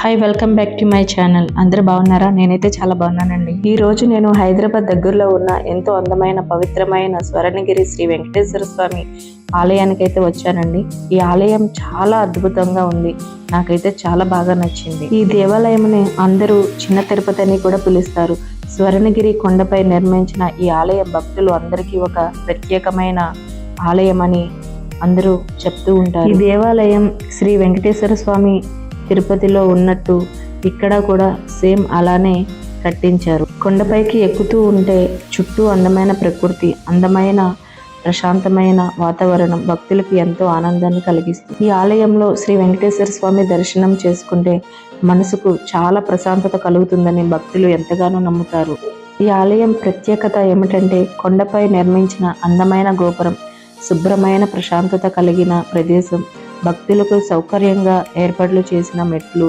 Hi, welcome back to my channel. అందరూ బాగున్నారా? నేనైతే చాలా బాగున్నానండి. ఈ రోజు నేను హైదరాబాద్ దగ్గరలో ఉన్న ఎంతో అందమైన పవిత్రమైన స్వర్ణగిరి శ్రీ వెంకటేశ్వర స్వామి ఆలయానికి అయితే వచ్చానండి. ఈ ఆలయం చాలా అద్భుతంగా ఉంది. నాకైతే చాలా బాగా నచ్చింది. ఈ దేవాలయంని అందరూ చిన్న తిరుపతి అని కూడా పిలుస్తారు. స్వర్ణగిరి కొండపై నిర్మించిన ఈ ఆలయం భక్తులు అందరికీ ఒక ప్రత్యేకమైన ఆలయం అని అందరూ చెప్తూ ఉంటారు. ఈ దేవాలయం శ్రీ వెంకటేశ్వర స్వామి తిరుపతిలో ఉన్నట్టు ఇక్కడ కూడా సేమ్ అలానే కట్టించారు. కొండపైకి ఎక్కుతూ ఉంటే చుట్టూ అందమైన ప్రకృతి, అందమైన ప్రశాంతమైన వాతావరణం భక్తులకి ఎంతో ఆనందాన్ని కలిగిస్తుంది. ఈ ఆలయంలో శ్రీ వెంకటేశ్వర స్వామి దర్శనం చేసుకుంటే మనసుకు చాలా ప్రశాంతత కలుగుతుందని భక్తులు ఎంతగానో నమ్ముతారు. ఈ ఆలయం ప్రత్యేకత ఏమిటంటే కొండపై నిర్మించిన అందమైన గోపురం, శుభ్రమైన ప్రశాంతత కలిగిన ప్రదేశం, భక్తులకు సౌకర్యంగా ఏర్పాట్లు చేసిన మెట్లు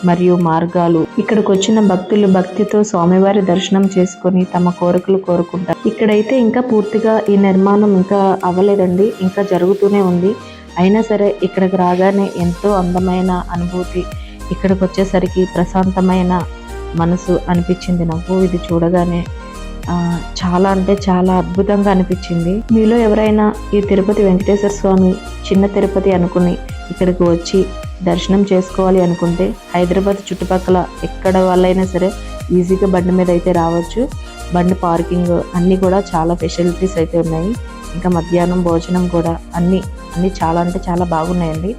మరియు మార్గాలు. ఇక్కడికి వచ్చిన భక్తులు భక్తితో స్వామివారి దర్శనం చేసుకొని తమ కోరికలు కోరుకుంటారు. ఇక్కడైతే ఇంకా పూర్తిగా ఈ నిర్మాణం ఇంకా అవ్వలేదండి, ఇంకా జరుగుతూనే ఉంది. అయినా సరే ఇక్కడికి రాగానే ఎంతో అందమైన అనుభూతి, ఇక్కడికి వచ్చేసరికి ప్రశాంతమైన మనసు అనిపించింది నాకు. ఇది చూడగానే చాలా అంటే చాలా అద్భుతంగా అనిపించింది. మీలో ఎవరైనా ఈ తిరుపతి వెంకటేశ్వర స్వామి చిన్న తిరుపతి అనుకుని ఇక్కడికి వచ్చి దర్శనం చేసుకోవాలి అనుకుంటే హైదరాబాద్ చుట్టుపక్కల ఎక్కడ వాళ్ళైనా సరే ఈజీగా బండి మీద అయితే రావచ్చు. బండి పార్కింగ్ అన్నీ కూడా చాలా ఫెసిలిటీస్ అయితే ఉన్నాయి. ఇంకా మధ్యాహ్నం భోజనం కూడా అన్నీ చాలా అంటే చాలా బాగున్నాయండి.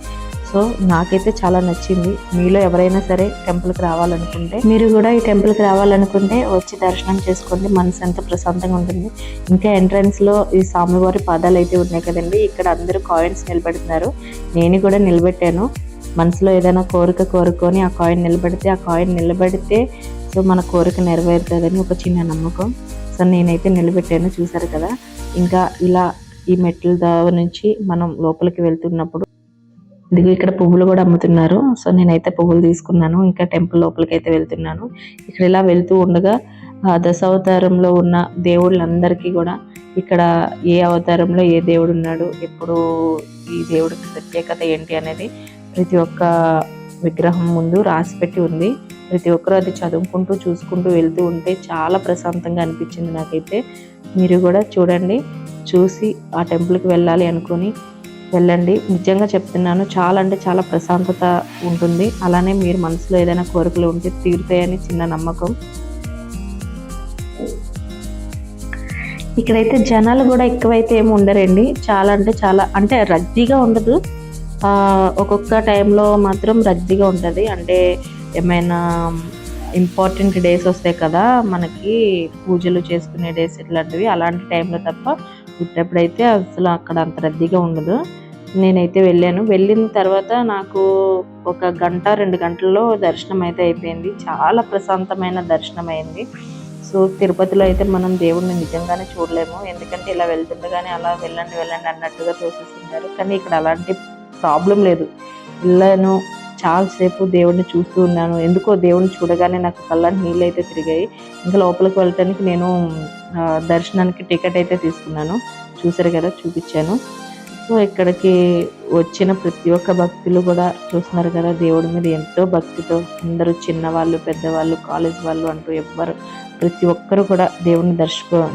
సో నాకైతే చాలా నచ్చింది. మీలో ఎవరైనా సరే టెంపుల్కి రావాలనుకుంటే, మీరు కూడా ఈ టెంపుల్కి రావాలనుకుంటే వచ్చి దర్శనం చేసుకోండి. మనసు ఎంతో ప్రశాంతంగా ఉంటుంది. ఇంకా ఎంట్రన్స్లో ఈ స్వామివారి పాదాలు అయితే ఉన్నాయి కదండి, ఇక్కడ అందరూ కాయిన్స్ నిలబెడుతున్నారు. నేను కూడా నిలబెట్టాను. మనసులో ఏదైనా కోరిక కోరుకొని ఆ కాయిన్ నిలబెడితే సో మన కోరిక నెరవేరుతుందని ఒక చిన్న నమ్మకం. సో నేనైతే నిలబెట్టాను, చూసారు కదా. ఇంకా ఇలా ఈ మెట్ల దావ నుంచి మనం లోపలికి వెళ్తున్నప్పుడు ఇదిగో ఇక్కడ పువ్వులు కూడా అమ్ముతున్నారు. సో నేనైతే పువ్వులు తీసుకున్నాను. ఇంకా టెంపుల్ లోపలికి అయితే వెళ్తున్నాను. ఇక్కడ ఇలా వెళ్తూ ఉండగా దశావతారంలో ఉన్న దేవుళ్ళందరికీ కూడా ఇక్కడ ఏ అవతారంలో ఏ దేవుడు ఉన్నాడు, ఎప్పుడు ఈ దేవుడికి ప్రత్యేకత ఏంటి అనేది ప్రతి ఒక్క విగ్రహం ముందు రాసి పెట్టి ఉంది. ప్రతి ఒక్కరు అది చదువుకుంటూ చూసుకుంటూ వెళ్తూ ఉంటే చాలా ప్రశాంతంగా అనిపించింది నాకైతే. మీరు కూడా చూడండి, చూసి ఆ టెంపుల్కి వెళ్ళాలి అనుకొని వెళ్ళండి. నిజంగా చెప్తున్నాను, చాలా అంటే చాలా ప్రశాంతత ఉంటుంది. అలానే మీరు మనసులో ఏదైనా కోరికలు ఉంటే తీరుతాయని చిన్న నమ్మకం. ఇక్కడైతే జనాలు కూడా ఎక్కువైతే ఏమి ఉండరండి. చాలా అంటే రద్దీగా ఉండదు. ఒక్కొక్క టైంలో మాత్రం రద్దీగా ఉంటుంది. అంటే ఏమైనా ఇంపార్టెంట్ డేస్ వస్తాయి కదా మనకి, పూజలు చేసుకునే డేస్ ఇట్లాంటివి, అలాంటి టైంలో తప్ప పుట్టేప్పుడైతే అసలు అక్కడ అంత రద్దీగా ఉండదు. నేనైతే వెళ్ళిన తర్వాత నాకు ఒక 1-2 గంటల్లో దర్శనం అయితే అయిపోయింది. చాలా ప్రశాంతమైన దర్శనం అయింది. సో తిరుపతిలో అయితే మనం దేవుడిని నిజంగానే చూడలేము, ఎందుకంటే ఇలా వెళ్తుండగానే అలా వెళ్ళండి అన్నట్టుగా తోసేస్తున్నారు. కానీ ఇక్కడ అలాంటి ప్రాబ్లం లేదు. వెళ్ళాను, చాలాసేపు దేవుడిని చూస్తూ ఉన్నాను. ఎందుకో దేవుడిని చూడగానే నాకు కళ్ళని నీళ్ళు అయితే తిరిగాయి. ఇంకా లోపలికి వెళ్ళటానికి నేను దర్శనానికి టికెట్ అయితే తీసుకున్నాను. చూసారు కదా, చూపించాను. సో ఇక్కడికి వచ్చిన ప్రతి ఒక్క భక్తులు కూడా చూస్తున్నారు కదా, దేవుడి మీద ఎంతో భక్తితో అందరూ, చిన్నవాళ్ళు పెద్దవాళ్ళు కాలేజ్ వాళ్ళు అంటూ ఎవ్వరు ప్రతి ఒక్కరు కూడా దేవుడిని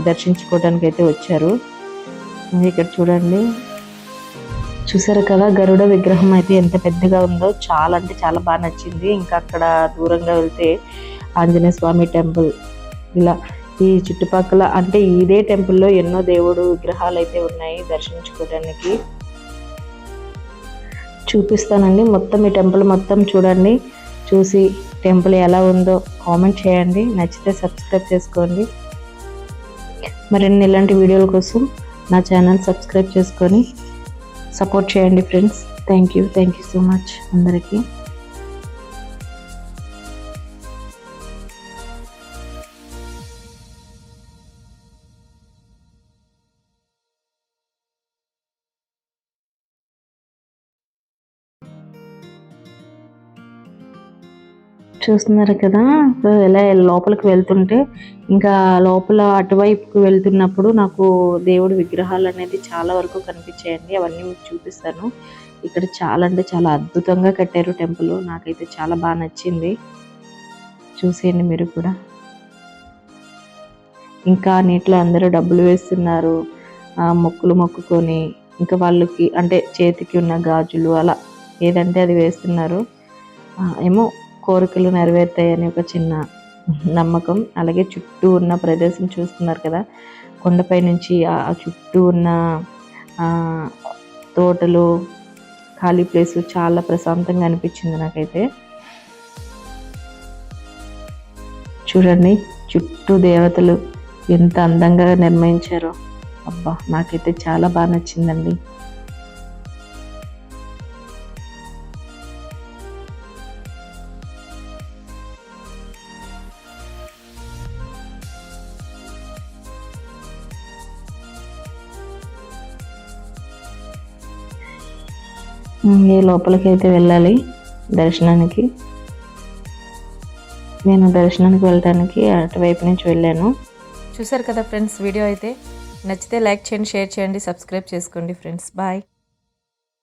దర్శించుకోవడానికి అయితే వచ్చారు. ఇక్కడ చూడండి, చూసారు కదా గరుడ విగ్రహం అయితే ఎంత పెద్దగా ఉందో, చాలా అంటే చాలా బాగా నచ్చింది. ఇంకా అక్కడ దూరంగా వెళ్తే ఆంజనేయ స్వామి టెంపుల్, ఇలా ఈ చుట్టుపక్కల అంటే ఇదే టెంపుల్లో ఎన్నో దేవుడు విగ్రహాలు అయితే ఉన్నాయి దర్శించుకోవడానికి. చూపిస్తానండి మొత్తం, ఈ టెంపుల్ మొత్తం చూడండి. చూసి టెంపుల్ ఎలా ఉందో కామెంట్ చేయండి. నచ్చితే సబ్స్క్రైబ్ చేసుకోండి. మరిన్ని ఇలాంటి వీడియోల కోసం నా ఛానల్ సబ్స్క్రైబ్ చేసుకొని సపోర్ట్ చేయండి friends. Thank you so much అందరికీ. చూస్తున్నారు కదా, సో ఇలా లోపలికి వెళ్తుంటే ఇంకా లోపల అటువైపుకి వెళ్తున్నప్పుడు నాకు దేవుడి విగ్రహాలు అనేది చాలా వరకు కనిపించాయండి. అవన్నీ మీకు చూపిస్తాను. ఇక్కడ చాలా అంటే చాలా అద్భుతంగా కట్టారు టెంపుల్. నాకైతే చాలా బాగా నచ్చింది. చూసేయండి మీరు కూడా. ఇంకా నీటిలో అందరూ డబ్బులు వేస్తున్నారు, మొక్కులు మొక్కుకొని, ఇంకా వాళ్ళకి అంటే చేతికి ఉన్న గాజులు అలా ఏదంటే అది వేస్తున్నారు. ఏమో కోరికలు నెరవేరుతాయని ఒక చిన్న నమ్మకం. అలాగే చుట్టూ ఉన్న ప్రదేశం చూస్తున్నారు కదా, కొండపై నుంచి ఆ చుట్టూ ఉన్న తోటలు, ఖాళీ ప్లేస్ చాలా ప్రశాంతంగా అనిపించింది నాకైతే. చూడండి చుట్టూ దేవతలు ఎంత అందంగా నిర్మించారో. అబ్బా, నాకైతే చాలా బాగా నచ్చిందండి. ఏ లోపలికి అయితే వెళ్ళాలి దర్శనానికి. నేను దర్శనానికి వెళ్ళడానికి అటువైపు నుంచి వెళ్ళాను. చూసారు కదా ఫ్రెండ్స్, వీడియో అయితే నచ్చితే లైక్ చేయండి, షేర్ చేయండి, సబ్స్క్రైబ్ చేసుకోండి ఫ్రెండ్స్. బాయ్.